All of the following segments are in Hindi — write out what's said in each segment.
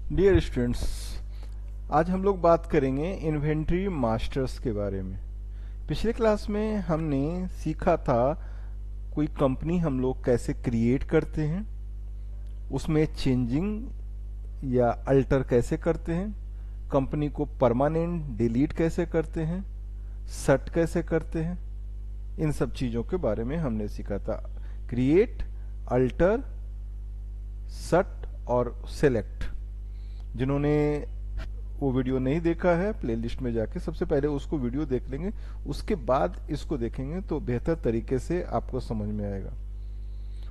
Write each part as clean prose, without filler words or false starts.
डियर स्टूडेंट्स, आज हम लोग बात करेंगे इन्वेंट्री मास्टर्स के बारे में। पिछले क्लास में हमने सीखा था कोई कंपनी हम लोग कैसे क्रिएट करते हैं, उसमें चेंजिंग या अल्टर कैसे करते हैं, कंपनी को परमानेंट डिलीट कैसे करते हैं, सट कैसे करते हैं। इन सब चीज़ों के बारे में हमने सीखा था। क्रिएट, अल्टर, सट और सेलेक्ट। जिन्होंने वो वीडियो नहीं देखा है, प्लेलिस्ट में जाके सबसे पहले उसको वीडियो देख लेंगे, उसके बाद इसको देखेंगे तो बेहतर तरीके से आपको समझ में आएगा।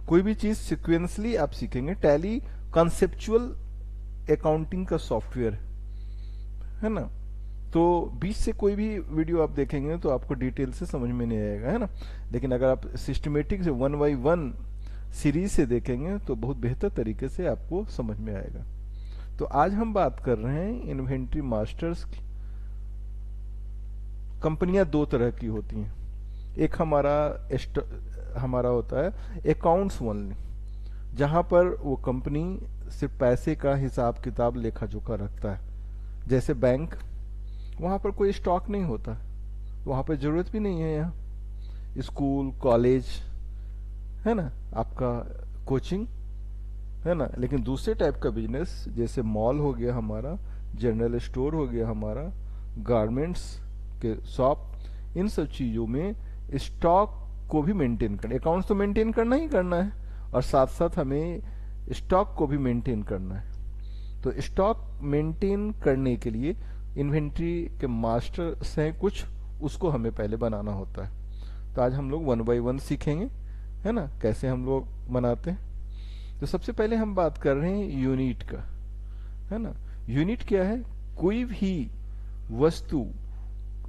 कोई भी चीज सिक्वेंसली आप सीखेंगे। टैली कॉन्सेप्चुअल अकाउंटिंग का सॉफ्टवेयर है ना, तो बीच से कोई भी वीडियो आप देखेंगे तो आपको डिटेल से समझ में नहीं आएगा, है ना। लेकिन अगर आप सिस्टमेटिक से 1 by 1 सीरीज से देखेंगे तो बहुत बेहतर तरीके से आपको समझ में आएगा। तो आज हम बात कर रहे हैं इन्वेंट्री मास्टर्स की। कंपनियां दो तरह की होती हैं। एक हमारा होता है अकाउंट्स ओनली, जहां पर वो कंपनी सिर्फ पैसे का हिसाब किताब लेखा जोखा रखता है। जैसे बैंक, वहां पर कोई स्टॉक नहीं होता, वहां पर जरूरत भी नहीं है। यहाँ स्कूल, कॉलेज, है ना, आपका कोचिंग, है ना। लेकिन दूसरे टाइप का बिजनेस जैसे मॉल हो गया हमारा, जनरल स्टोर हो गया हमारा, गारमेंट्स के शॉप, इन सब चीजों में स्टॉक को भी मेंटेन करना। अकाउंट्स तो मेंटेन करना ही करना है और साथ साथ हमें स्टॉक को भी मेंटेन करना है। तो स्टॉक मेंटेन करने के लिए इन्वेंट्री के मास्टर्स हैं कुछ, उसको हमें पहले बनाना होता है। तो आज हम लोग 1 by 1 सीखेंगे, है ना, कैसे हम लोग बनाते हैं। तो सबसे पहले हम बात कर रहे हैं यूनिट का, है ना। यूनिट क्या है? कोई भी वस्तु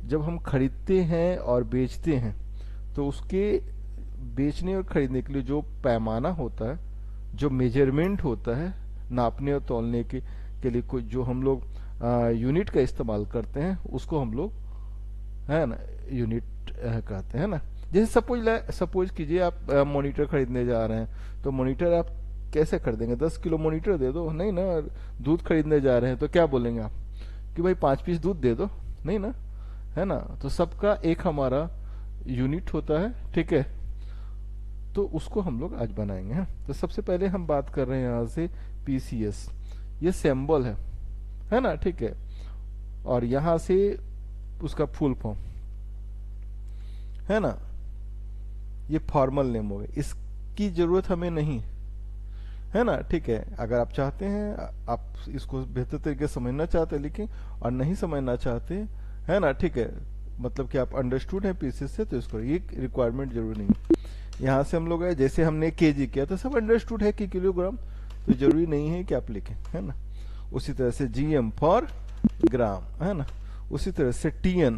जब हम खरीदते हैं और बेचते हैं तो उसके बेचने और खरीदने के लिए जो पैमाना होता है, जो मेजरमेंट होता है, नापने और तौलने के लिए कोई जो हम लोग यूनिट का इस्तेमाल करते हैं, उसको हम लोग, है ना, यूनिट कहते हैं ना। जैसे सपोज कीजिए आप मॉनिटर खरीदने जा रहे हैं, तो मॉनिटर आप कैसे खरीदेंगे? 10 किलो मॉनिटर दे दो, नहीं ना। दूध खरीदने जा रहे हैं तो क्या बोलेंगे आप कि भाई 5 पीस दूध दे दो, नहीं ना, है ना। तो सबका एक हमारा यूनिट होता है, ठीक है। तो उसको हम लोग आज बनाएंगे, हैं। तो सबसे पहले हम बात कर रहे हैं यहाँ से पीसीएस। ये सिंबल है ना, ठीक है। और यहाँ से उसका फुल फॉर्म, है ना, ये फॉर्मल नेम हो गए, इसकी जरूरत हमें नहीं, है ना, ठीक है। अगर आप चाहते हैं, आप इसको बेहतर तरीके से समझना चाहते हैं लिखें, और नहीं समझना चाहते, है ना, ठीक है, मतलब कि आप अंडरस्टूड है पीसीएस से, तो इसको ये रिक्वायरमेंट जरूरी नहीं। यहाँ से हम लोग है, जैसे हमने केजी किया तो सब अंडरस्टूड है कि किलोग्राम, तो जरूरी नहीं है कि आप लिखें, है ना। उसी तरह से जीएम फॉर ग्राम, है ना। उसी तरह से टीएन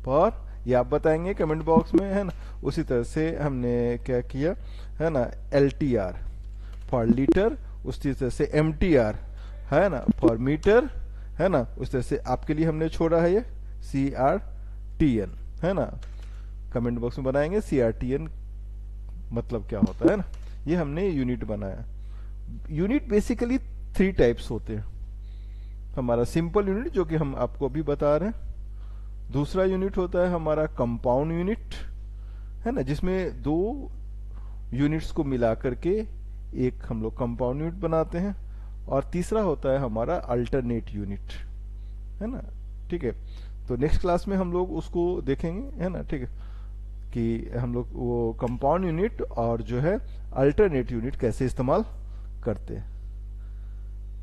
फॉर, ये आप बताएंगे कमेंट बॉक्स में, है ना। उसी तरह से हमने क्या किया, है ना, एलटीआर फॉर लीटर, उसी तरह से एमटीआर, है ना, फॉर मीटर, है ना। उस तरह से आपके लिए हमने छोड़ा है ये सीआरटीएन, है ना। कमेंट बॉक्स में बनाएंगे सीआरटीएन मतलब क्या होता है ना। ये हमने यूनिट बनाया। यूनिट बेसिकली 3 टाइप्स होते हैं। हमारा सिंपल यूनिट जो कि हम आपको अभी बता रहे हैं। दूसरा यूनिट होता है हमारा कंपाउंड यूनिट, है ना, जिसमें 2 यूनिट्स को मिला करके एक हम लोग कंपाउंड यूनिट बनाते हैं। और तीसरा होता है हमारा अल्टरनेट यूनिट, है ना, ठीक है। तो नेक्स्ट क्लास में हम लोग उसको देखेंगे, है ना, ठीक है, कि हम लोग वो कंपाउंड यूनिट और जो है अल्टरनेट यूनिट कैसे इस्तेमाल करते हैं,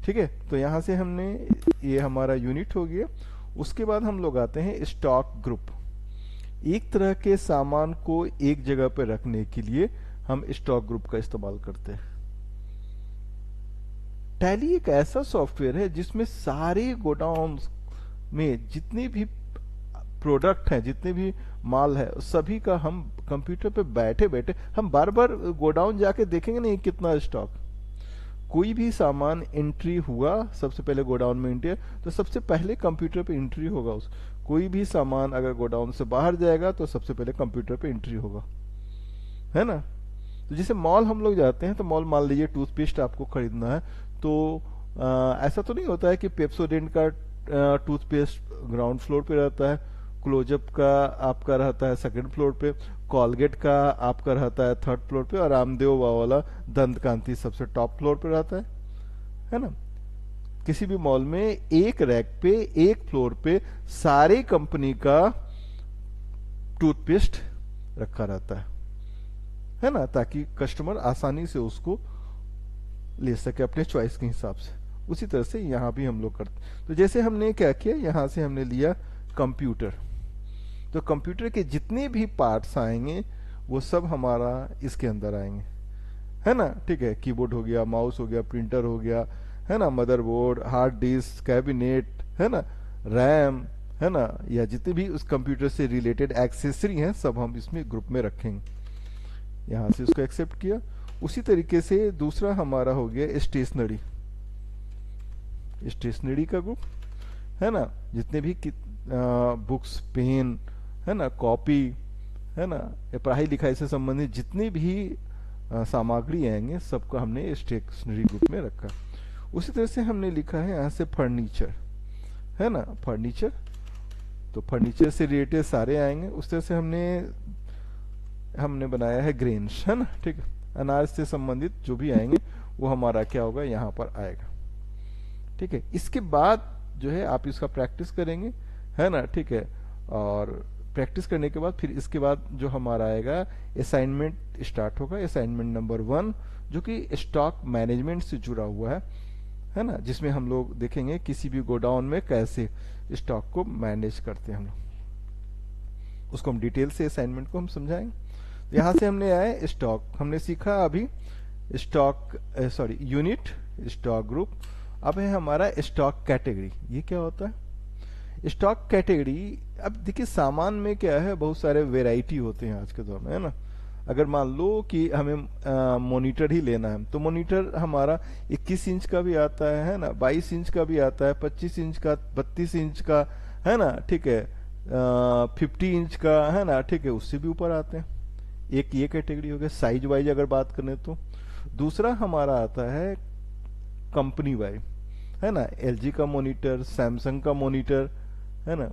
ठीक है। तो यहां से हमने, ये हमारा यूनिट हो गया। उसके बाद हम लोग आते हैं स्टॉक ग्रुप। एक तरह के सामान को एक जगह पर रखने के लिए हम स्टॉक ग्रुप का इस्तेमाल करते हैं। टैली एक ऐसा सॉफ्टवेयर है जिसमें सारे गोडाउन में जितने भी प्रोडक्ट हैं, जितने भी माल है, सभी का हम कंप्यूटर पे बैठे बैठे हम बार बार गोडाउन जाके देखेंगे नहीं कितना स्टॉक। कोई भी सामान एंट्री हुआ, सबसे पहले गोडाउन में एंट्री, तो सबसे पहले कंप्यूटर पे एंट्री होगा उस। कोई भी सामान अगर गोडाउन से बाहर जाएगा तो सबसे पहले कंप्यूटर पे एंट्री होगा, है ना। तो जैसे मॉल हम लोग जाते हैं तो मॉल, मान लीजिए टूथपेस्ट आपको खरीदना है, तो ऐसा तो नहीं होता है कि पेप्सोडेंट का टूथपेस्ट ग्राउंड फ्लोर पे रहता है, क्लोजअप का आपका रहता है सेकंड फ्लोर पे, कॉलगेट का आपका रहता है थर्ड फ्लोर पे, और रामदेव वाला दंत कांति सबसे टॉप फ्लोर पे रहता है ना। किसी भी मॉल में एक रैक पे एक फ्लोर पे सारे कंपनी का टूथपेस्ट रखा रहता है ना, ताकि कस्टमर आसानी से उसको ले सके अपने चॉइस के हिसाब से। उसी तरह से यहाँ भी हम लोग करते। तो जैसे हमने क्या किया, यहाँ से हमने लिया कंप्यूटर, तो कंप्यूटर के जितने भी पार्ट्स आएंगे वो सब हमारा इसके अंदर आएंगे, है ना। ठीक है, कीबोर्ड हो गया, माउस हो गया, प्रिंटर हो गया, है ना, मदरबोर्ड, हार्ड डिस्क, कैबिनेट, है ना, रैम, है ना, या जितने भी उस कंप्यूटर से रिलेटेड एक्सेसरी हैं सब हम इसमें ग्रुप में रखेंगे। यहाँ से उसको एक्सेप्ट किया। उसी तरीके से दूसरा हमारा हो गया स्टेशनरी, स्टेशनरी का ग्रुप, है ना, जितने भी बुक्स, पेन, है ना, कॉपी, है ना, या पढ़ाई लिखाई से संबंधित जितनी भी सामग्री आएंगे सबको हमने स्टेशनरी ग्रुप में रखा। उसी तरह से हमने लिखा है यहाँ से फर्नीचर, है ना, फर्नीचर, तो फर्नीचर से रिलेटेड सारे आएंगे। उस तरह से हमने बनाया है ग्रेन्स, है ना, ठीक है, अनाज से संबंधित जो भी आएंगे वो हमारा क्या होगा, यहाँ पर आएगा। ठीक है, इसके बाद जो है आप इसका प्रैक्टिस करेंगे, है ना, ठीक है, और प्रैक्टिस करने के बाद फिर इसके बाद जो हमारा आएगा असाइनमेंट स्टार्ट होगा, असाइनमेंट नंबर 1, जो कि स्टॉक मैनेजमेंट से जुड़ा हुआ है ना, जिसमें हम लोग देखेंगे किसी भी गोडाउन में कैसे स्टॉक को मैनेज करते हैं हम लोग, उसको हम डिटेल से असाइनमेंट को हम समझाएंगे। यहाँ से हमने आए स्टॉक, हमने सीखा अभी स्टॉक यूनिट, स्टॉक ग्रुप। अब है हमारा स्टॉक कैटेगरी। ये क्या होता है स्टॉक कैटेगरी? अब देखिए सामान में क्या है, बहुत सारे वेराइटी होते हैं आज के दौर में, है ना। अगर मान लो कि हमें मॉनिटर ही लेना है, तो मॉनिटर हमारा 21 इंच का भी आता है ना, 22 इंच का भी आता है, 25 इंच का, 32 इंच का, है ना, ठीक है, 50 इंच का, है ना, ठीक है, उससे भी ऊपर आते हैं। एक ये कैटेगरी हो गया साइज वाइज अगर बात करें तो। दूसरा हमारा आता है कंपनी वाइज, है ना, एलजी का मॉनिटर, सैमसंग का मॉनिटर, है ना,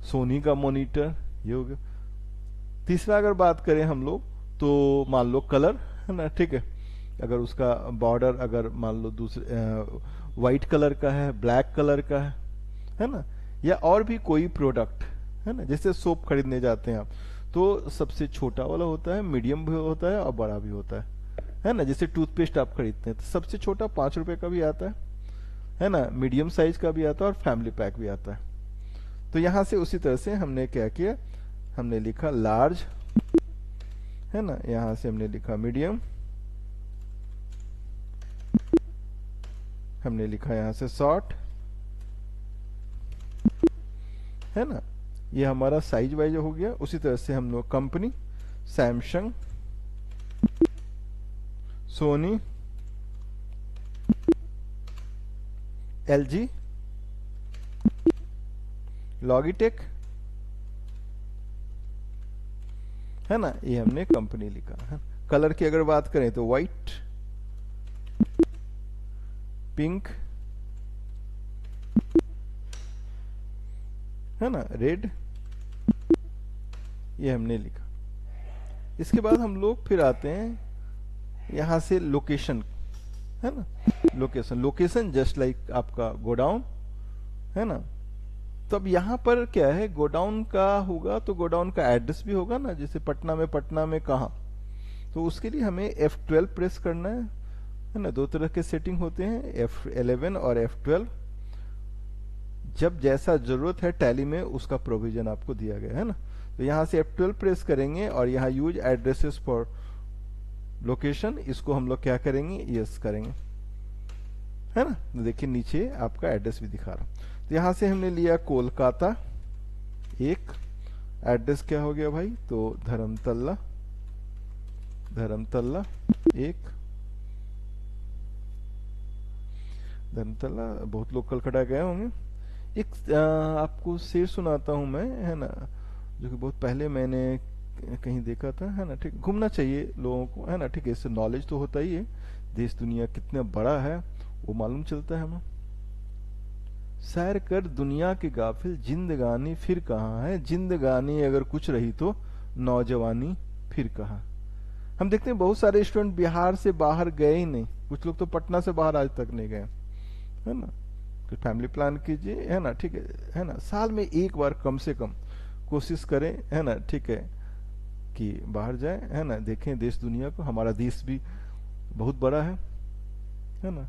सोनी का मॉनिटर, ये हो गया। तीसरा अगर बात करें हम लोग तो मान लो कलर, है ना, ठीक है, अगर उसका बॉर्डर अगर मान लो दूसरे व्हाइट कलर का है, ब्लैक कलर का है ना, या और भी कोई प्रोडक्ट, है ना, जैसे सोप खरीदने जाते हैं आप, तो सबसे छोटा वाला होता है, मीडियम भी होता है और बड़ा भी होता है ना। जैसे टूथपेस्ट आप खरीदते हैं तो सबसे छोटा 5 रुपए का भी आता है ना, मीडियम साइज का भी आता है और फैमिली पैक भी आता है। तो यहां से उसी तरह से हमने क्या किया, हमने लिखा लार्ज, है ना, यहां से हमने लिखा मीडियम, हमने लिखा यहां से शॉर्ट, है ना, ये हमारा साइज वाइज हो गया। उसी तरह से हम लोग company Samsung, Soni, LG, Logitech, है ना, ये हमने कंपनी लिखा है। कलर की अगर बात करें तो व्हाइट, पिंक, है ना, रेड, ये हमने लिखा। इसके बाद हम लोग फिर आते हैं यहां से लोकेशन, है ना, लोकेशन जस्ट लाइक आपका गोडाउन, है ना। तो अब यहाँ पर क्या है, गोडाउन का होगा तो गोडाउन का एड्रेस भी होगा ना, जैसे पटना में कहाँ, तो उसके लिए हमें F12 प्रेस करना है ना। 2 तरह के सेटिंग होते हैं, F11 और F12। जब जैसा जरूरत है टैली में उसका प्रोविजन आपको दिया गया है ना। तो यहाँ से F12 प्रेस करेंगे और यहाँ यूज एड्रेसेस फॉर लोकेशन, इसको हम लोग क्या करेंगे, यस करेंगे, है ना। तो देखिए नीचे आपका एड्रेस भी दिखा रहा हूं। तो यहां से हमने लिया कोलकाता, एक एड्रेस क्या हो गया भाई, तो धर्मतल्ला एक, धर्मतल्ला बहुत लोग कलकत्ता गए होंगे। एक आपको शेर सुनाता हूं मैं, है ना, जो कि बहुत पहले मैंने कहीं देखा था, है ना, ठीक। घूमना चाहिए लोगों को, है ना, ठीक है, इससे नॉलेज तो होता ही है, देश दुनिया कितना बड़ा है वो मालूम चलता है हमें। सैर कर दुनिया के गाफिल, जिंदगानी फिर कहाँ है, जिंदगानी अगर कुछ रही तो नौजवानी फिर कहाँ। हम देखते हैं बहुत सारे स्टूडेंट बिहार से बाहर गए ही नहीं, कुछ लोग तो पटना से बाहर आज तक नहीं गए, है ना। तो फैमिली प्लान कीजिए, है ना, ठीक है ना, साल में एक बार कम से कम कोशिश करें, है ना, ठीक है, कि बाहर जाए, है ना, देखें देश दुनिया को। हमारा देश भी बहुत बड़ा है ना,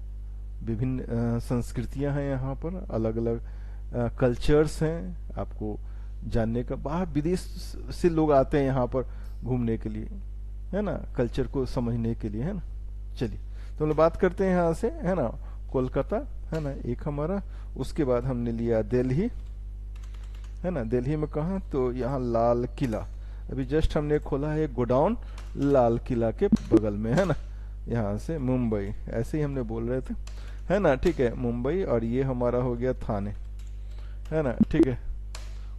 विभिन्न संस्कृतियां हैं यहाँ पर, अलग अलग कल्चर्स हैं, आपको जानने का। बाहर विदेश से लोग आते हैं यहाँ पर घूमने के लिए, है ना, कल्चर को समझने के लिए, है ना। चलिए तो हम लोग बात करते हैं यहाँ से, है ना, कोलकाता, है ना, एक हमारा। उसके बाद हमने लिया दिल्ली, है ना, दिल्ली में कहा तो यहाँ लाल किला, अभी जस्ट हमने खोला है गोडाउन लाल किला के बगल में, है ना। यहाँ से मुंबई, ऐसे ही हमने बोल रहे थे, है ना, ठीक है, मुंबई। और ये हमारा हो गया थाने, है ना, ठीक है।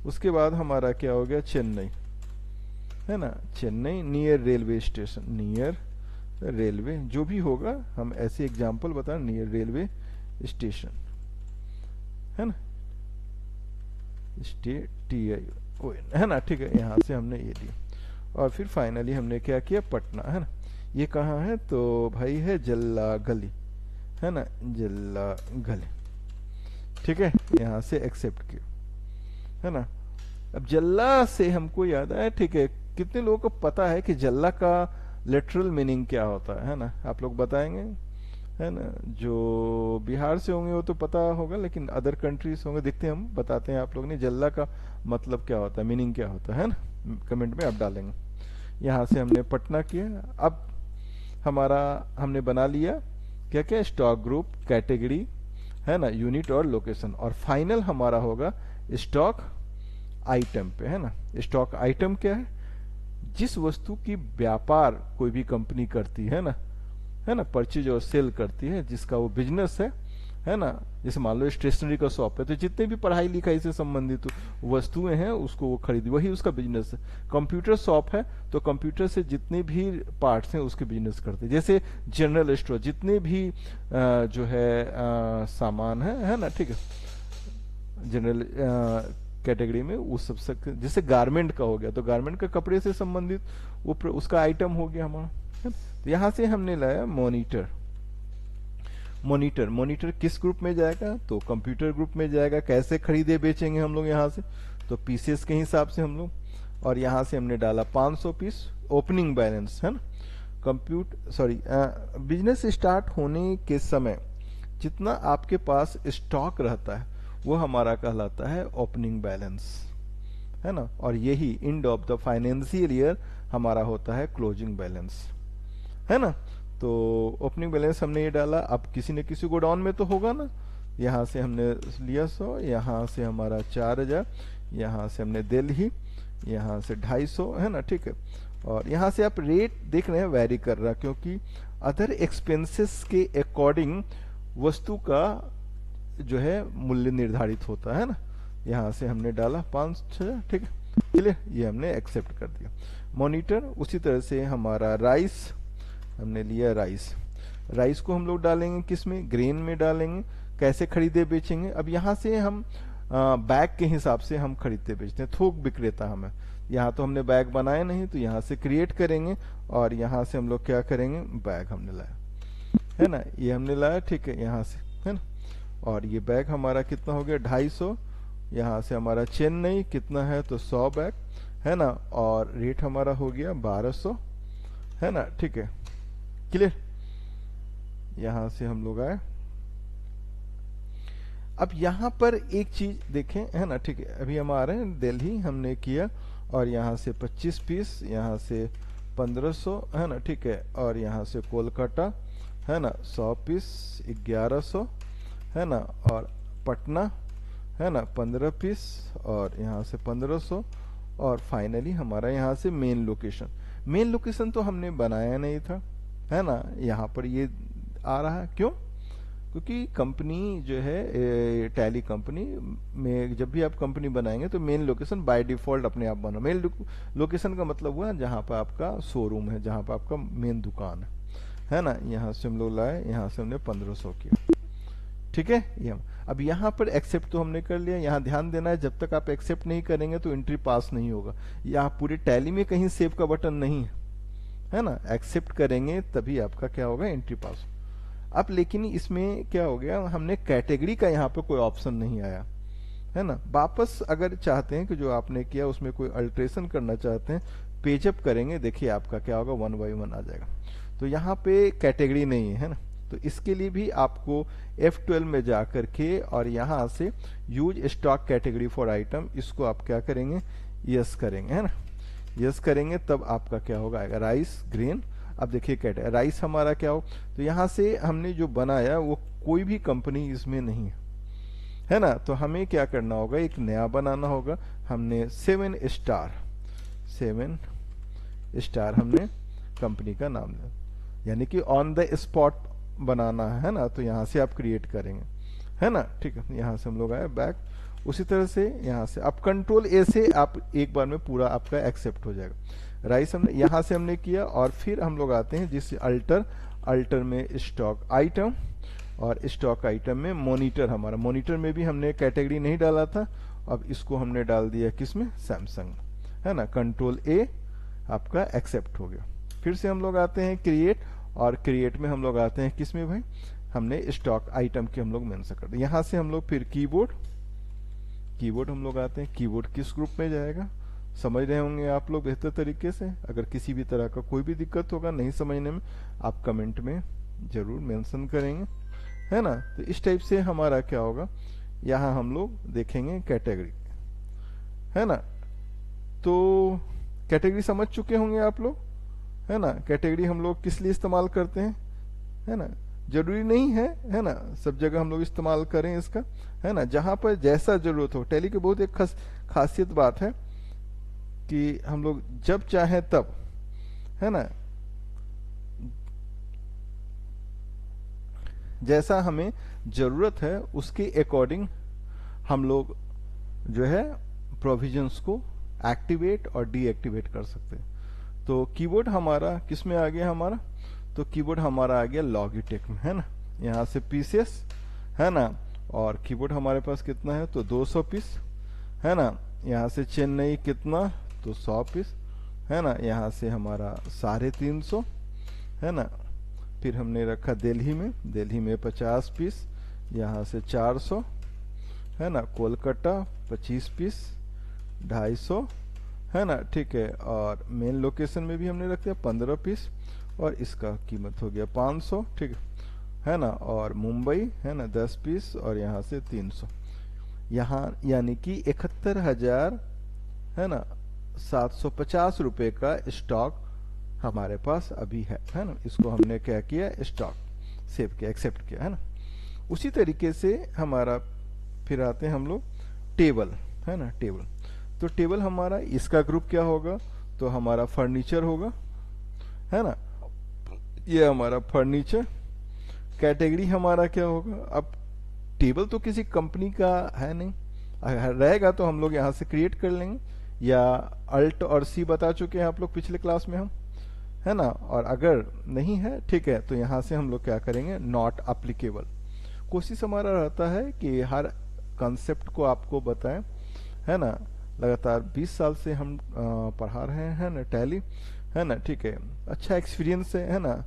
उसके बाद हमारा क्या हो गया, चेन्नई, है ना, Chennai near railway station, near railway, जो भी होगा हम ऐसे एग्जाम्पल बता, नियर रेलवे स्टेशन, है ना, है ना, ठीक है। यहाँ से हमने ये लिया और फिर फाइनली हमने क्या किया, पटना, है ना। ये कहाँ है तो भाई है जल्ला गली, है ना, जल्ला गली, ठीक है। यहाँ से एक्सेप्ट किया, है ना। अब जल्ला से हमको याद आया, ठीक है, कितने लोगों को पता है कि जल्ला का लिटरल मीनिंग क्या होता है ना, आप लोग बताएंगे, है ना। जो बिहार से होंगे वो तो पता होगा, लेकिन अदर कंट्रीज होंगे, देखते हैं हम बताते हैं आप लोग ने जल्ला का मतलब क्या होता है, मीनिंग क्या होता है ना, कमेंट में आप डालेंगे। यहाँ से हमने पटना किया। अब हमारा हमने बना लिया क्या क्या, स्टॉक ग्रुप, कैटेगरी, है ना, यूनिट और लोकेशन, और फाइनल हमारा होगा स्टॉक आइटम पे, है ना। स्टॉक आइटम क्या है, जिस वस्तु की व्यापार कोई भी कंपनी करती है ना, परचेज और सेल करती है, जिसका वो बिजनेस है ना। जैसे मान लो स्टेशनरी का शॉप है, तो जितने भी पढ़ाई लिखाई से संबंधित वस्तुएं हैं उसको वो खरीदी, वही उसका बिजनेस है। कंप्यूटर शॉप है तो कंप्यूटर से जितने भी पार्ट्स हैं उसके बिजनेस करते हैं। जैसे जनरल स्टोर, जितने भी जो है सामान है ना, ठीक है, जनरल कैटेगरी में वो सब जैसे गारमेंट का हो गया तो गारमेंट का कपड़े से संबंधित वो उसका आइटम हो गया हमारा। तो यहां से हमने लाया मॉनिटर। मॉनिटर किस ग्रुप में जाएगा तो कंप्यूटर ग्रुप में जाएगा। कैसे खरीदे बेचेंगे हम लोग यहाँ से तो पीसेस के हिसाब से हम लोग, और यहाँ से हमने डाला 500 पीस ओपनिंग बैलेंस, है ना। बिजनेस स्टार्ट होने के समय जितना आपके पास स्टॉक रहता है वो हमारा कहलाता है ओपनिंग बैलेंस, है ना। और यही end of the financial year हमारा होता है क्लोजिंग बैलेंस, है ना। तो ओपनिंग बैलेंस हमने ये डाला। अब किसी न किसी गोडाउन में तो होगा ना, यहाँ से हमने लिया 100, यहाँ से हमारा 4000, यहाँ से हमने दिल्ली, यहाँ से 250, है ना, ठीक है। और यहाँ से आप रेट देख रहे हैं वेरी कर रहा, क्योंकि अदर एक्सपेंसेस के अकॉर्डिंग वस्तु का जो है मूल्य निर्धारित होता है ना। यहाँ से हमने डाला 5,000, ठीक है, चलिए ये हमने एक्सेप्ट कर दिया। मॉनिटर उसी तरह से हमारा राइस, हमने लिया राइस को हम लोग डालेंगे किस में, ग्रेन में डालेंगे। कैसे खरीदे बेचेंगे, अब यहाँ से हम बैग के हिसाब से हम खरीदते बेचते हैं, थोक विक्रेता हमें। यहाँ तो हमने बैग बनाए नहीं तो यहाँ से क्रिएट करेंगे और यहाँ से हम लोग क्या करेंगे, बैग हमने लाया, है ना, ये हमने लाया, ठीक है, यहाँ से, है ना। और ये बैग हमारा कितना हो गया 250, यहाँ से हमारा चेन्नई कितना है तो 100 बैग, है ना। और रेट हमारा हो गया 1200, है ना, ठीक है, क्लियर। यहां से हम लोग आए। अब यहां पर एक चीज देखें, है ना, ठीक है, अभी हम आ रहे हैं दिल्ली हमने किया और यहां से 25 पीस, यहां से 1500, है ना, ठीक है। और यहां से कोलकाता, है ना, 100 पीस 1100, है ना। और पटना, है ना, 15 पीस और यहाँ से 1500। और फाइनली हमारा यहाँ से मेन लोकेशन तो हमने बनाया नहीं था, है ना। यहाँ पर ये आ रहा है, क्यों, क्योंकि कंपनी जो है टैली कंपनी में जब भी आप कंपनी बनाएंगे तो मेन लोकेशन बाय डिफॉल्ट अपने आप बनो। मेन लोकेशन का मतलब हुआ जहाँ पर आपका शोरूम है, जहाँ पर आपका मेन दुकान है ना। यहाँ से हम लोग लाए, यहाँ से हमने 1500 किया, ठीक है। ये अब यहाँ पर एक्सेप्ट तो हमने कर लिया। यहाँ ध्यान देना है, जब तक आप एक्सेप्ट नहीं करेंगे तो एंट्री पास नहीं होगा। यहाँ पूरे टैली में कहीं सेव का बटन नहीं है, है ना। एक्सेप्ट करेंगे तभी आपका क्या होगा, एंट्री पास। अब लेकिन इसमें क्या हो गया, हमने कैटेगरी का यहाँ पे कोई ऑप्शन नहीं आया, है ना। वापस अगर चाहते हैं कि जो आपने किया उसमें कोई अल्ट्रेशन करना चाहते हैं, पेजअप करेंगे, देखिए आपका क्या होगा, 1 by 1 आ जाएगा। तो यहाँ पे कैटेगरी नहीं है ना। तो इसके लिए भी आपको F12 में जा करके और यहाँ से use stock category for item, इसको आप क्या करेंगे, यस करेंगे, है ना। यस करेंगे तब आपका क्या होगा, आएगा राइस ग्रेन। अब देखिए कैटेगरी राइस हमारा क्या हो, तो यहाँ से हमने जो बनाया वो कोई भी कंपनी इसमें नहीं है ना। तो हमें क्या करना होगा, एक नया बनाना होगा। हमने 7 स्टार हमने कंपनी का नाम दिया, यानी कि ऑन द स्पॉट बनाना है ना। तो यहाँ से आप क्रिएट करेंगे, है ना, ठीक है। यहाँ से हम लोग आए बैक, उसी तरह से यहाँ से आप कंट्रोल ए से आप एक बार में पूरा आपका एक्सेप्ट हो जाएगा। राइस हमने यहाँ से हमने किया, और फिर हम लोग आते हैं जिस अल्टर में स्टॉक आइटम, और स्टॉक आइटम में मॉनिटर। हमारा मॉनिटर में भी हमने कैटेगरी नहीं डाला था, अब इसको हमने डाल दिया किसमें, सैमसंग, है ना। कंट्रोल ए आपका एक्सेप्ट हो गया। फिर से हम लोग आते हैं क्रिएट, और क्रिएट में हम लोग आते हैं किसमें भाई, हमने स्टॉक आइटम के हम लोग मेंशन कर दिया। यहाँ से हम लोग फिर कीबोर्ड हम लोग आते हैं। कीबोर्ड किस ग्रुप में जाएगा, समझ रहे होंगे आप लोग बेहतर तरीके से। अगर किसी भी तरह का कोई भी दिक्कत होगा नहीं समझने में, आप कमेंट में जरूर मेंशन करेंगे, है ना। तो इस टाइप से हमारा क्या होगा, यहाँ हम लोग देखेंगे कैटेगरी, है ना। तो कैटेगरी समझ चुके होंगे आप लोग, है ना। कैटेगरी हम लोग किस लिए इस्तेमाल करते हैं, है ना। जरूरी नहीं है ना, सब जगह हम लोग इस्तेमाल करें इसका, है ना। जहां पर जैसा जरूरत हो। टैली की बहुत एक खासियत बात है कि हम लोग जब चाहे तब, है ना, जैसा हमें जरूरत है उसके अकॉर्डिंग हम लोग जो है प्रोविजंस को एक्टिवेट और डीएक्टिवेट कर सकते हैं। तो कीबोर्ड हमारा किस में आ गया हमारा, तो कीबोर्ड हमारा आ गया लॉगिटेक में, है ना। यहाँ से पीसेस, है ना, और कीबोर्ड हमारे पास कितना है, तो 200 पीस, है ना। यहाँ से चेन्नई कितना, तो 100 पीस, है ना। यहाँ से हमारा 350, है ना। फिर हमने रखा दिल्ली में 50 पीस, यहाँ से 400, है ना। कोलकाता 25 पीस, 250, है ना, ठीक है। और मेन लोकेशन में भी हमने रख दिया 15 पीस, और इसका कीमत हो गया 500, ठीक है ना। और मुंबई, है ना, 10 पीस, और यहाँ से 300, यहाँ यानी कि 71,000, है ना, 750 रुपए का स्टॉक हमारे पास अभी है ना। इसको हमने क्या किया, स्टॉक सेव किया, एक्सेप्ट किया, है ना। उसी तरीके से हमारा फिर आते हैं हम लोग टेबल, है ना। टेबल, तो टेबल हमारा इसका ग्रुप क्या होगा, तो हमारा फर्नीचर होगा, है ना। ये हमारा फर्नीचर। कैटेगरी हमारा क्या होगा, अब टेबल तो किसी कंपनी का है नहीं, अगर रहेगा तो हम लोग यहाँ से क्रिएट कर लेंगे, या अल्ट और सी बता चुके हैं आप लोग पिछले क्लास में हम, है ना। और अगर नहीं है, ठीक है, तो यहाँ से हम लोग क्या करेंगे, नॉट अप्लीकेबल। कोशिश हमारा रहता है कि हर कंसेप्ट को आपको बताएं, है ना। लगातार 20 साल से हम पढ़ा रहे हैं ना टैली, है ना, ठीक है। अच्छा एक्सपीरियंस है ना।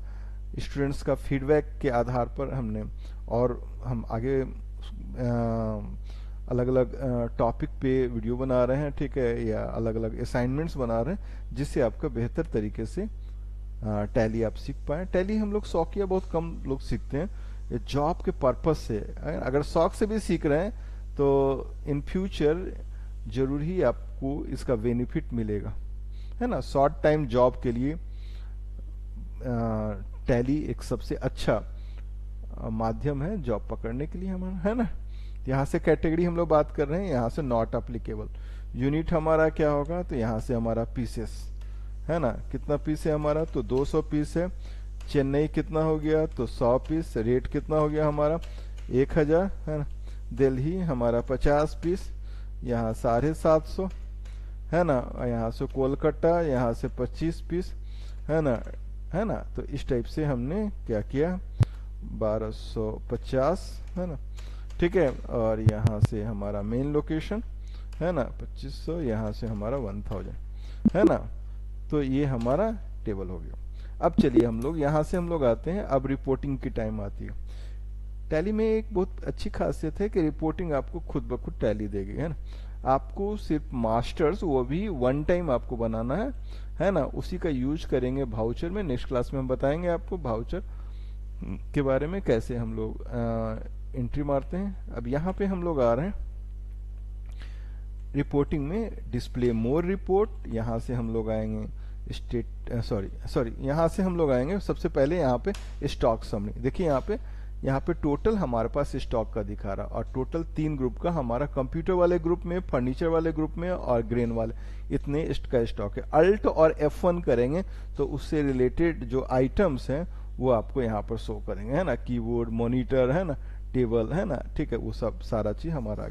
स्टूडेंट्स का फीडबैक के आधार पर हमने, और हम आगे अलग अलग टॉपिक पे वीडियो बना रहे हैं, ठीक है, या अलग अलग असाइनमेंट्स बना रहे हैं, जिससे आपका बेहतर तरीके से टैली आप सीख पाए। टैली हम लोग शौकिया बहुत कम लोग सीखते हैं, ये जॉब के पर्पस से। अगर शौक से भी सीख रहे हैं तो इन फ्यूचर जरूर ही आपको इसका बेनिफिट मिलेगा, है ना। शॉर्ट टाइम जॉब के लिए टैली एक सबसे अच्छा माध्यम है जॉब पकड़ने के लिए हमारा, है ना। यहाँ से कैटेगरी हम लोग बात कर रहे हैं, यहाँ से नॉट अप्लीकेबल। यूनिट हमारा क्या होगा, तो यहाँ से हमारा पीसेस, है ना। कितना पीस है हमारा, तो 200 पीस है। चेन्नई कितना हो गया, तो 100 पीस। रेट कितना हो गया हमारा, 1000, है ना। दिल्ली हमारा 50 पीस, यहाँ 750, है ना। यहाँ से कोलकाता, यहाँ से 25 पीस, है ना, है ना। तो इस टाइप से हमने क्या किया, 1250 है ना, ठीक है। और यहाँ से हमारा मेन लोकेशन है ना 2500, यहाँ से हमारा 1000 है ना। तो ये हमारा टेबल हो गया। अब चलिए हम लोग यहाँ से हम लोग आते हैं, अब रिपोर्टिंग की टाइम आती है। टैली में एक बहुत अच्छी खासियत है कि रिपोर्टिंग आपको खुद ब खुद टैली देगी, है ना। आपको सिर्फ मास्टर्स, वो भी वन टाइम आपको बनाना है ना। उसी का यूज करेंगे भाउचर में। नेक्स्ट क्लास में हम बताएंगे आपको भाउचर के बारे में, कैसे हम लोग एंट्री मारते हैं। अब यहाँ पे हम लोग आ रहे हैं रिपोर्टिंग में, डिस्प्ले मोर रिपोर्ट। यहाँ से हम लोग आएंगे सॉरी यहाँ से हम लोग आएंगे सबसे पहले यहाँ पे स्टॉक समरी। देखिए यहाँ पे टोटल हमारे पास स्टॉक का दिखा रहा, और टोटल 3 ग्रुप का हमारा, कंप्यूटर वाले ग्रुप में, फर्नीचर वाले ग्रुप में और ग्रेन वाले, इतने का स्टॉक है। अल्ट और F1 करेंगे तो उससे रिलेटेड जो आइटम्स हैं वो आपको यहाँ पर शो करेंगे, है ना। कीबोर्ड, मॉनिटर, है ना, टेबल, है ना, ठीक है, वो सब सारा चीज हमारा।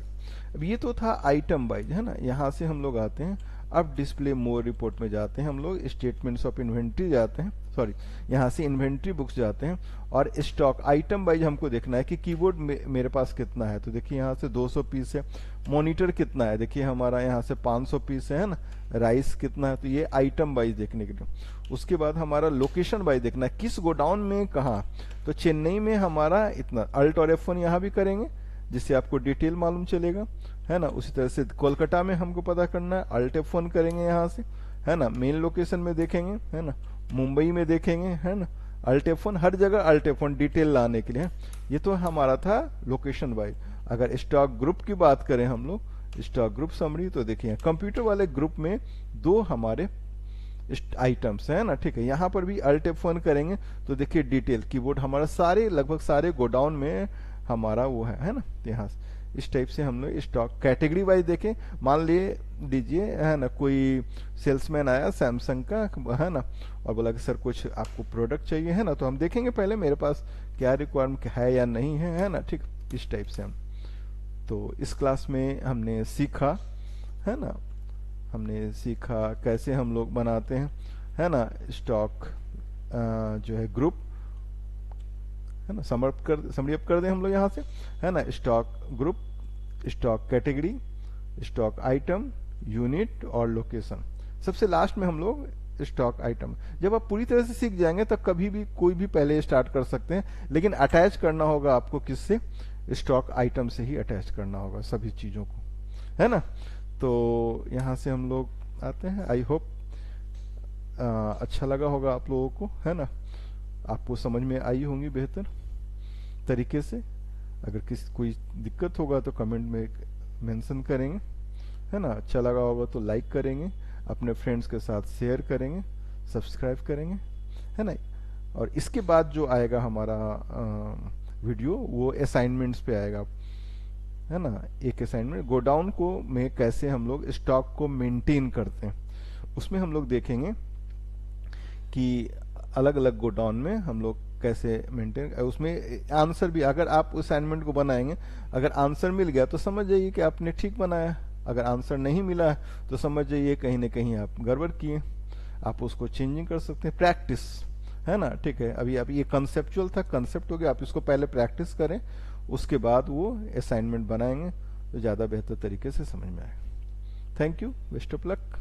अब ये तो था आइटम वाइज, है ना। यहाँ से हम लोग आते हैं, अब डिस्प्ले मोर रिपोर्ट में जाते हैं हम लोग, स्टेटमेंट्स ऑफ इन्वेंट्री जाते हैं, सॉरी यहाँ से इन्वेंट्री बुक्स जाते हैं, और स्टॉक आइटम वाइज हमको देखना है कि कीबोर्ड मेरे पास कितना है, तो देखिए यहाँ से 200 पीस है। मॉनिटर कितना है, देखिए हमारा यहाँ से 500 पीस है ना। राइस कितना है, तो ये आइटम वाइज देखने के लिए। उसके बाद हमारा लोकेशन वाइज देखना है, किस गोडाउन में कहाँ, तो चेन्नई में हमारा इतना। अल्ट और F1 यहाँ भी करेंगे जिससे आपको डिटेल मालूम चलेगा, है ना। उसी तरह से कोलकाता में हमको पता करना है, अल्ट F1 करेंगे यहाँ से, है ना। मेन लोकेशन में देखेंगे, है ना। मुंबई में देखेंगे, है ना, अल्ट F1, हर जगह अल्ट F1 डिटेल लाने के लिए। ये तो हमारा था लोकेशन वाइज। अगर स्टॉक ग्रुप की बात करें हम लोग, स्टॉक ग्रुप समरी, तो देखिए कंप्यूटर वाले ग्रुप में 2 हमारे आइटम्स है ना, ठीक है। यहाँ पर भी अल्ट F1 करेंगे तो देखिए डिटेल, कीबोर्ड हमारा सारे, लगभग सारे गोडाउन में हमारा वो है ना। यहाँ इस टाइप से हम लोग स्टॉक कैटेगरी वाइज देखें। मान लीजिए, है ना, कोई सेल्समैन आया सैमसंग का, है ना, और बोला कि सर कुछ आपको प्रोडक्ट चाहिए, है ना, तो हम देखेंगे पहले मेरे पास क्या रिक्वायरमेंट है या नहीं है ना, ठीक। इस टाइप से हम, तो इस क्लास में हमने सीखा, है ना, हमने सीखा कैसे हम लोग बनाते हैं, है ना, स्टॉक जो है ग्रुप, है ना। समरी अप कर दें हम लोग यहाँ से, है ना। Stock group, stock category, stock item, unit और लोकेशन। सबसे लास्ट में हम लोग स्टॉक आइटम। जब आप पूरी तरह से सीख जाएंगे तब कभी भी कोई भी पहले स्टार्ट कर सकते हैं, लेकिन अटैच करना होगा आपको किससे, स्टॉक आइटम से ही अटैच करना होगा सभी चीजों को, है ना। तो यहाँ से हम लोग आते हैं। आई होप अच्छा लगा होगा आप लोगों को, है ना, आपको समझ में आई होंगी बेहतर तरीके से। अगर कोई दिक्कत होगा तो कमेंट में मेंशन करेंगे, है ना। अच्छा लगा होगा तो लाइक करेंगे, अपने फ्रेंड्स के साथ शेयर करेंगे, सब्सक्राइब करेंगे, है ना। और इसके बाद जो आएगा हमारा वीडियो, वो असाइनमेंट्स पे आएगा, है ना। एक असाइनमेंट, गोडाउन को में कैसे हम लोग स्टॉक को मेंटेन करते हैं, उसमें हम लोग देखेंगे कि अलग अलग गोडाउन में हम लोग कैसे मेंटेन। उसमें आंसर भी, अगर आप असाइनमेंट को बनाएंगे, अगर आंसर मिल गया तो समझ जाइए कि आपने ठीक बनाया, अगर आंसर नहीं मिला तो समझ जाइए कहीं ना कहीं आप गड़बड़ किए। आप उसको चेंजिंग कर सकते हैं, प्रैक्टिस, है ना, ठीक है। अभी ये कंसेप्चुअल था, कंसेप्ट हो गया, आप इसको पहले प्रैक्टिस करें, उसके बाद वो असाइनमेंट बनाएंगे तो ज़्यादा बेहतर तरीके से समझ में आएगा। Thank you, best of luck.